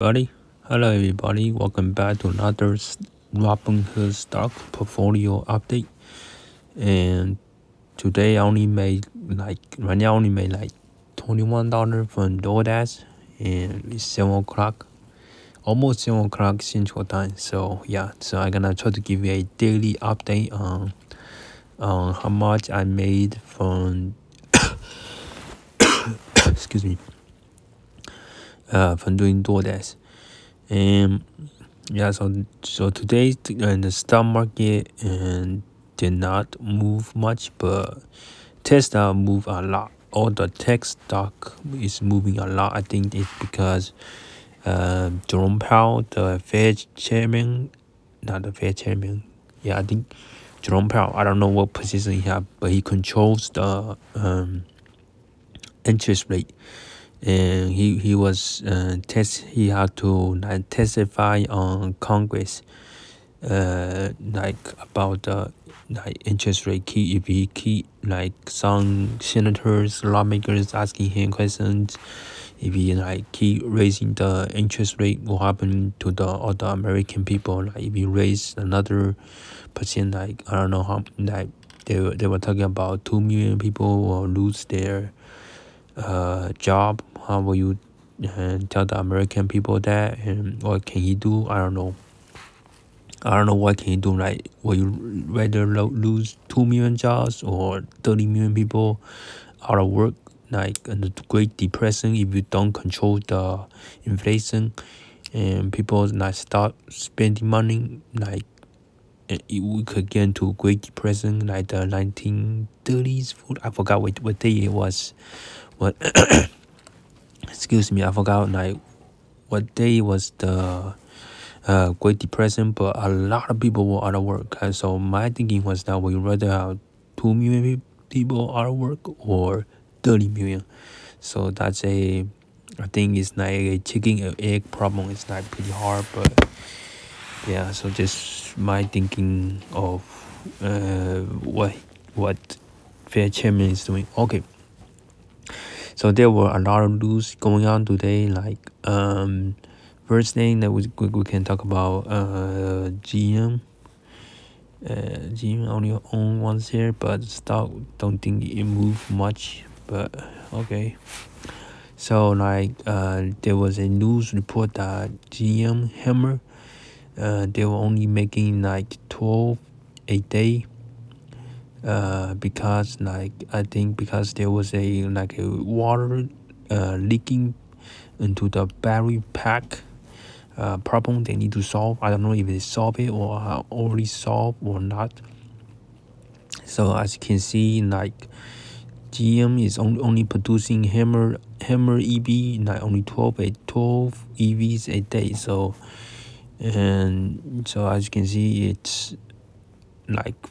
Buddy, hello everybody. Welcome back to another Robinhood stock portfolio update. And today I only made right now I only made like $21 from DoorDash, and it's 7 o'clock, almost 7 o'clock Central Time. So yeah, so I'm gonna try to give you a daily update on how much I made from excuse me from doing DoorDash. And yeah, so today the stock market did not move much, but Tesla moved a lot. All the tech stock is moving a lot. I think it's because Jerome Powell, the Fed chairman, not the Fed chairman. Yeah, I think Jerome Powell. I don't know what position he has, but he controls the interest rate. And he was he had to testify on Congress about the interest rate key. If he keep some senators, lawmakers asking him questions, if he keep raising the interest rate, what happen to the other American people? If he raise another percent, I don't know how, they were talking about 2 million people will lose their job. How will you tell the American people that, and what can he do? I don't know what can he do. Will you rather lose 2 million jobs or 30 million people out of work, in the Great Depression, if you don't control the inflation and people start spending money? We could get into Great Depression like the 1930s. I forgot what day it was. What excuse me, I forgot what day was the Great Depression, but a lot of people were out of work. So my thinking was that we rather have 2 million people out of work or 30 million. So I think it's a chicken and egg problem. It's pretty hard, but yeah. So just my thinking of what Fed chairman is doing. Okay. So there were a lot of news going on today. First thing that we can talk about, GM. GM only own one share, but stock don't think it moved much. But okay. So there was a news report that GM Hammer, they were only making 12 a day. Because I think because there was a water leaking into the battery pack problem they need to solve. I don't know if they solved it or already solved or not. So as you can see, GM is only producing Hammer EV, only 12 EVs a day. So as you can see, it's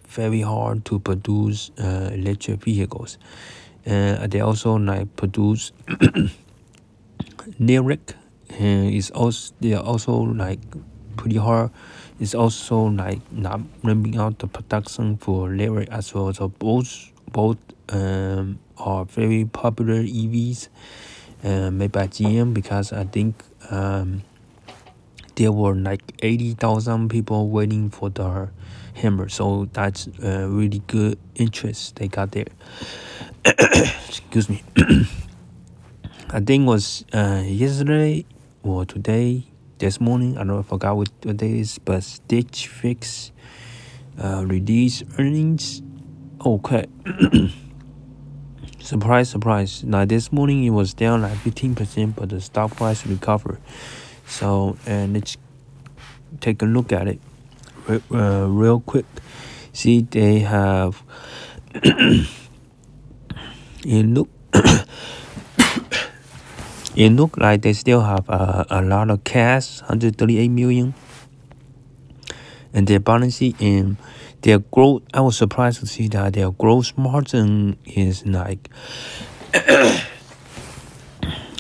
very hard to produce electric vehicles. They also produce lyric, and they are also pretty hard. It's also not ramping out the production for lyric as well. So both are very popular EVs made by GM, because I think there were 80,000 people waiting for the Hammer. So that's really good interest they got there. Excuse me. I think it was yesterday or today, this morning. I don't know, I forgot what day it is, but Stitch Fix released earnings. Okay. Surprise. This morning it was down 15%, but the stock price recovered. So let's take a look at it real quick. See, they have it look like they still have a lot of cash, 138 million, and their balance sheet and their growth. I was surprised to see that their gross margin is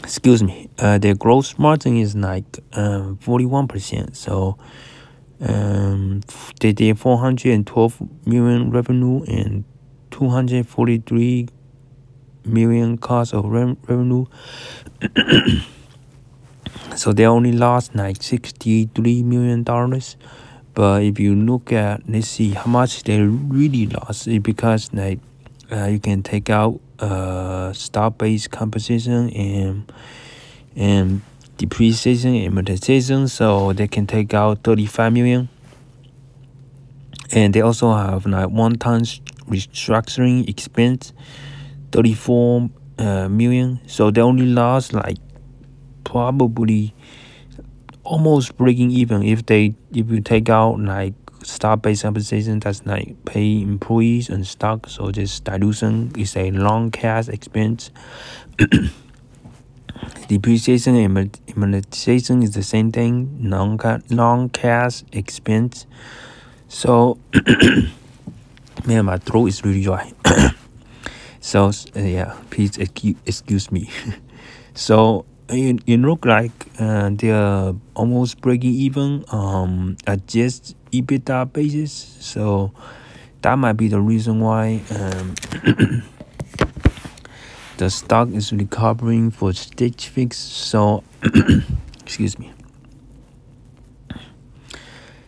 excuse me, their gross margin is 41%. So they did 412 million revenue and 243 million cost of revenue. So they only lost like $63 million. But if you look at, let's see how much they really lost, it's because like you can take out stock-based compensation and depreciation and amortization, so they can take out 35 million. And they also have like one-time restructuring expense, 34 million. So they only lost like probably almost breaking even if you take out like stock-based compensation that's like pay employees and stock. So this dilution is a non-cash expense. Depreciation and amortization is the same thing, non-cash expense. So man, my throat is really dry. So yeah, please excuse me. So it look like they're almost breaking even at just EBITDA basis. So that might be the reason why the stock is recovering for Stitch Fix. So excuse me.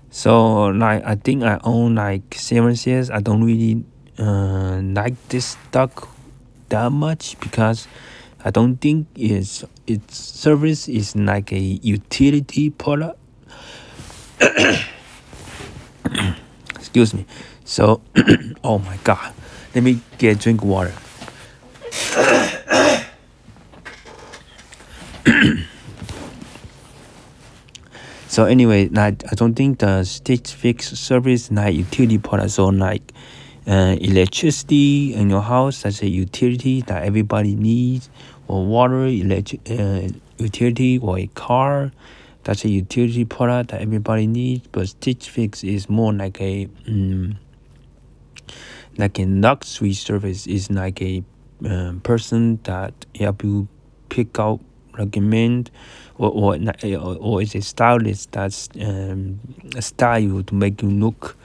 So like I think I own like 7 shares. I don't really like this stock that much because I don't think its service is like a utility product. Excuse me. So oh my god, let me get a drink of water. So anyway, like I don't think the Stitch Fix service like utility product. So like electricity in your house, that's a utility that everybody needs, or water utility, or a car, that's a utility product that everybody needs. But Stitch Fix is more like a luxury service. Is like a person that help you pick out, recommend, or it's a stylist that's style you to make you look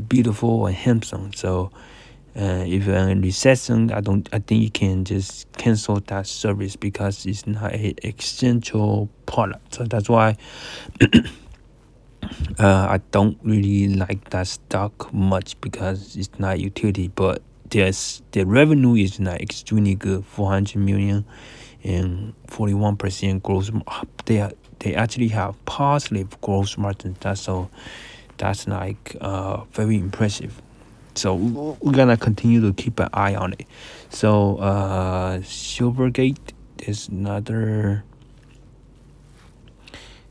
beautiful and handsome. So if you're in recession, I think you can just cancel that service because it's not an essential product. So that's why I don't really like that stock much because it's not utility. But the revenue is not extremely good, 400 million and 41% gross. They actually have positive gross margin. That's like very impressive. So we're gonna continue to keep an eye on it. So Silvergate is another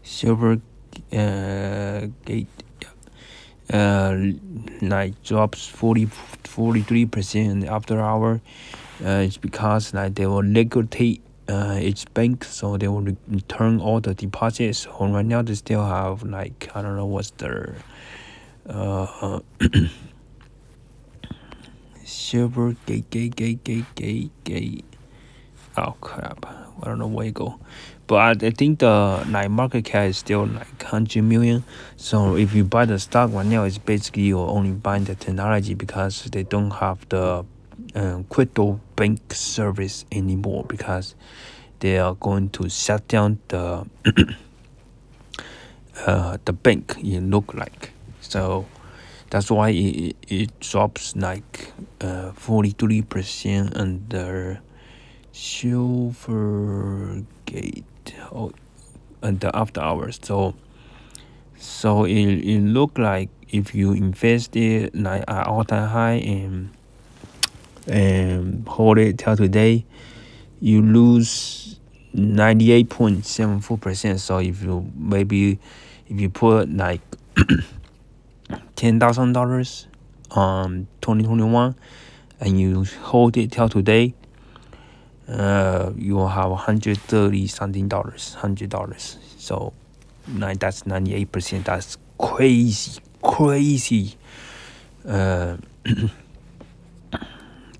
Silvergate like drops 43% after hour. It's because like they will liquidate its bank, so they will return all the deposits. So right now they still have like, I don't know what's their Silvergate. Oh crap! I don't know where you go, but I think the like market cap is still like 100 million. So if you buy the stock right now, it's basically you're only buying the technology because they don't have the crypto bank service anymore because they are going to shut down the bank. It look like so. That's why it drops like 43% under Silvergate and the after hours. So it look like if you invest it like at all-time high and hold it till today, you lose 98.74%. So if you put like $10,000 on 2021 and you hold it till today, you will have $130 something, $100. So that's 98%. That's crazy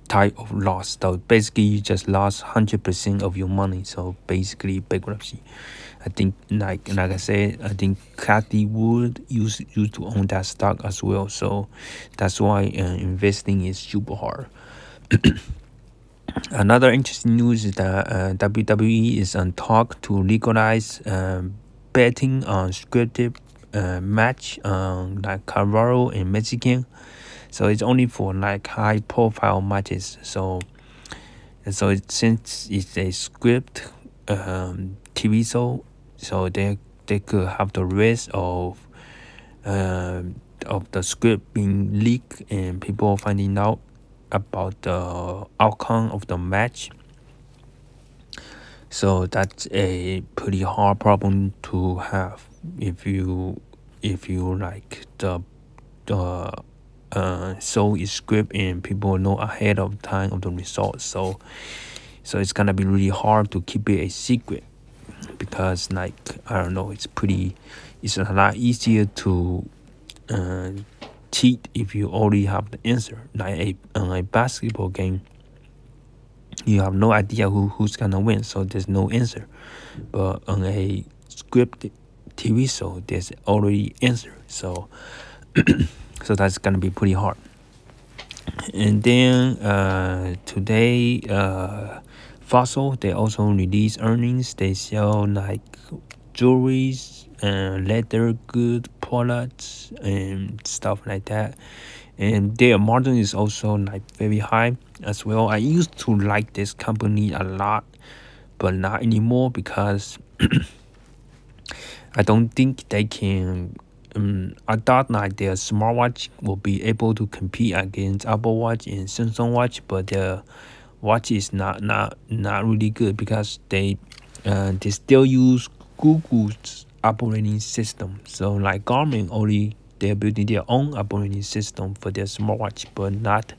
type of loss. So basically you just lost 100% of your money. So basically bankruptcy. I think like I said, I think Cathy Wood used to own that stock as well. So that's why investing is super hard. Another interesting news is that WWE is on talk to legalize betting on scripted match like Carvalho and Mexican. So it's only for like high profile matches. So since it's a script TV show, so they could have the risk of the script being leaked and people finding out about the outcome of the match. So that's a pretty hard problem to have if you like the show is script and people know ahead of time of the results. So it's gonna be really hard to keep it a secret, because like I don't know, it's a lot easier to cheat if you already have the answer. Like a basketball game, you have no idea who's gonna win, so there's no answer. But on a scripted TV show, there's already answer. So so that's gonna be pretty hard. And then today, Fossil, they also release earnings. They sell like jewelries and leather good products and stuff like that, and their margin is also like very high as well. I used to like this company a lot, but not anymore, because I don't think they can I thought like their smartwatch will be able to compete against Apple Watch and Samsung Watch, but their watch is not really good, because they still use Google's operating system. So like Garmin, they're building their own operating system for their smartwatch, but not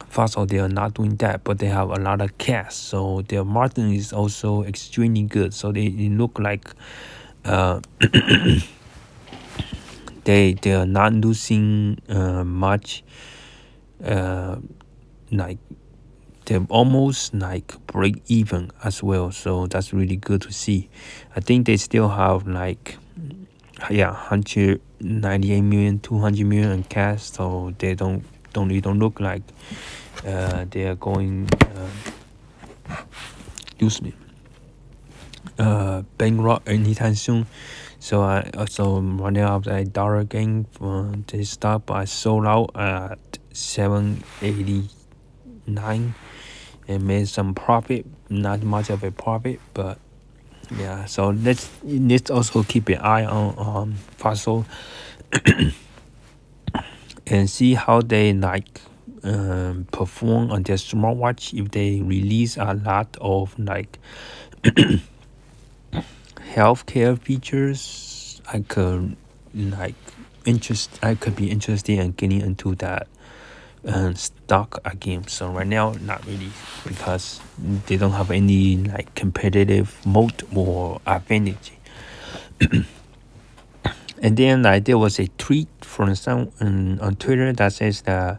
Fossil. They are not doing that, but they have a lot of cash, so their margin is also extremely good. So they look like they are not losing much. Like they're almost like break even as well, so that's really good to see. I think they still have like 198 million, 200 million in cash, so they don't look like they are going bankrupt anytime soon. So I also running out a dollar gain for this stock, but I sold out at 789 and made some profit. Not much of a profit, but yeah. So let's also keep an eye on Fossil and see how they like perform on their smartwatch. If they release a lot of like healthcare features, I could be interested in getting into that stock again. So right now, not really, because they don't have any like competitive moat or advantage. And then like there was a tweet from someone on Twitter that says that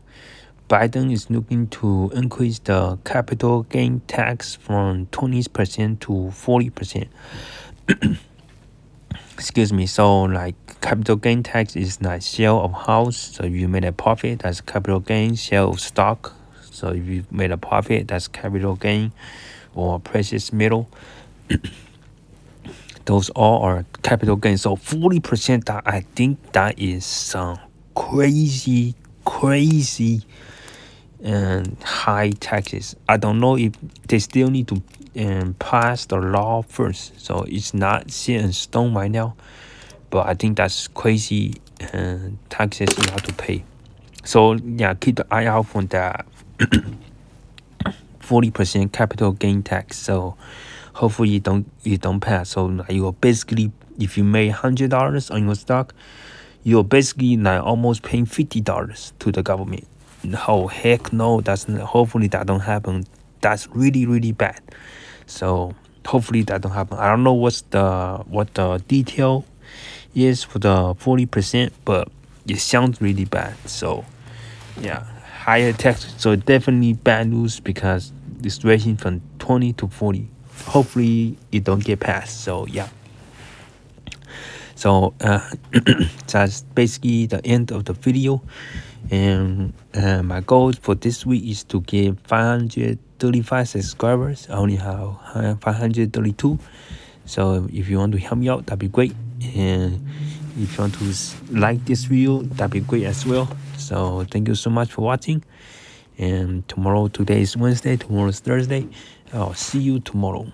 Biden is looking to increase the capital gain tax from 20% to 40%. Excuse me. So like capital gain tax is like sale of house. So if you made a profit, that's capital gain. Sale of stock. So if you made a profit, that's capital gain. Or precious metal. Those all are capital gains. So 40%, that I think that is some crazy and high taxes. I don't know if they still need to pass the law first, so it's not set in stone right now, but I think that's crazy taxes you have to pay. So yeah, keep the eye out for that 40% capital gain tax. So hopefully you don't pass. So like you're basically, if you made $100 on your stock, you're basically like almost paying $50 to the government. Oh heck no, hopefully that don't happen. That's really bad. So hopefully that don't happen. I don't know what the detail is for the 40%, but it sounds really bad. So yeah, higher tax. So definitely bad news, because it's ranging from 20 to 40. Hopefully it don't get passed. So yeah. So that's basically the end of the video. And my goal for this week is to get 535 subscribers. I only have 532. So if you want to help me out, that'd be great. And if you want to like this video, that'd be great as well. So thank you so much for watching. And today is Wednesday, tomorrow is Thursday. I'll see you tomorrow.